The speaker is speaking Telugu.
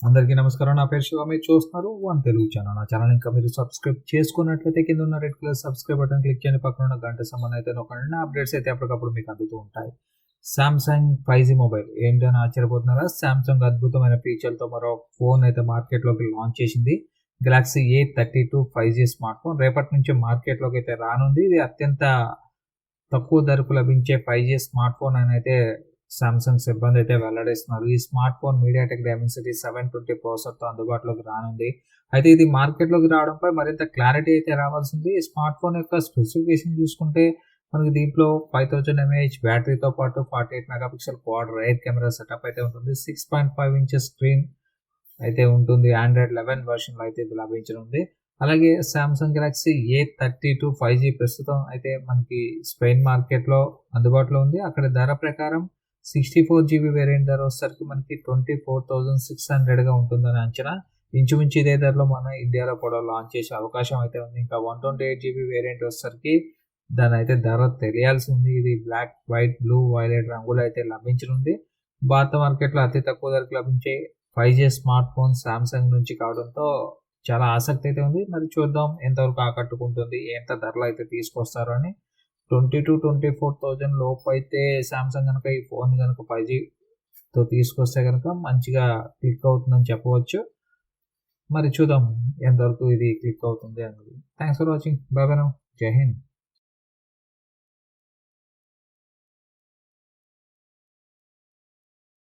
అందరికీ నమస్కారం. నా పేరు శివ. మీరు చూస్తున్నారు వన్ తెలుగు ఛానల్. నా ఛానల్ ఇంకా మీరు సబ్స్క్రైబ్ చేసుకున్నట్లయితే కింద ఉన్న red colour subscribe button click చేయండి. పక్కన ఉన్న గంట సంబంధం అయితే నొక్కండి. నా అప్డేట్స్ అయితే అప్పటికప్పుడు మీకు అందుతూ ఉంటాయి. సామ్సంగ్ 5G మొబైల్ ఏంటని ఆశ్చర్యపోతున్నారా? సామ్సంగ్ అద్భుతమైన ఫీచర్లతో మరో ఫోన్ అయితే మార్కెట్లోకి లాంచ్ చేసింది. Galaxy A32 5G smart phone రేపటి నుంచి మార్కెట్లోకి అయితే రానుంది. ఇది అత్యంత తక్కువ ధరకు లభించే 5G స్మార్ట్ ఫోన్ అని అయితే సామ్సంగ్ సిబ్బంది అయితే వెల్లడిస్తున్నారు. ఈ స్మార్ట్ ఫోన్ MediaTek Dimensity 720 ప్రాసెసర్తో అందుబాటులోకి రానుంది. అయితే ఇది మార్కెట్లోకి రావడంపై మరింత క్లారిటీ అయితే రావాల్సింది. ఈ స్మార్ట్ ఫోన్ యొక్క స్పెసిఫికేషన్ చూసుకుంటే మనకి దీంట్లో 5000 mAh బ్యాటరీతో పాటు 48 megapixel quad rare camera setup అయితే ఉంటుంది. 6.5 ఇంచెస్ స్క్రీన్ అయితే ఉంటుంది. Android 11 వెర్షన్లో అయితే ఇది లభించనుంది. అలాగే సామ్సంగ్ గెలాక్సీ A32 5G ప్రస్తుతం అయితే మనకి స్పెయిన్ మార్కెట్లో అందుబాటులో ఉంది. అక్కడ ధర ప్రకారం 64GB వేరియంట్ ధర వచ్చేసరికి మనకి 24,600గా ఉంటుందని అంచనా. ఇంచుమించు ఇదే ధరలో మన ఇండియాలో కూడా లాంచ్ చేసే అవకాశం అయితే ఉంది. ఇంకా 128GB వేరియంట్ వచ్చేసరికి దాని అయితే ధర తెలియాల్సి ఉంది. ఇది బ్లాక్, వైట్, బ్లూ, వైలెట్ రంగులు అయితే లభించనుంది. భారత మార్కెట్లో అతి తక్కువ ధరకు లభించే 5G స్మార్ట్ ఫోన్ సామ్సంగ్ నుంచి కావడంతో చాలా ఆసక్తి అయితే ఉంది. మరి చూద్దాం ఎంతవరకు ఆకట్టుకుంటుంది, ఎంత ధరలు అయితే తీసుకొస్తారు అని. 20,000 to 24,000 లోపు అయితే సామ్సంగ్ కనుక ఈ ఫోన్ కనుక 5Gతో తీసుకొస్తే కనుక మంచిగా క్లిక్ అవుతుందని చెప్పవచ్చు. మరి చూద్దాం ఎంతవరకు ఇది క్లిక్ అవుతుంది అన్నది. Thanks for watching. Bye bye now. జై హింద్.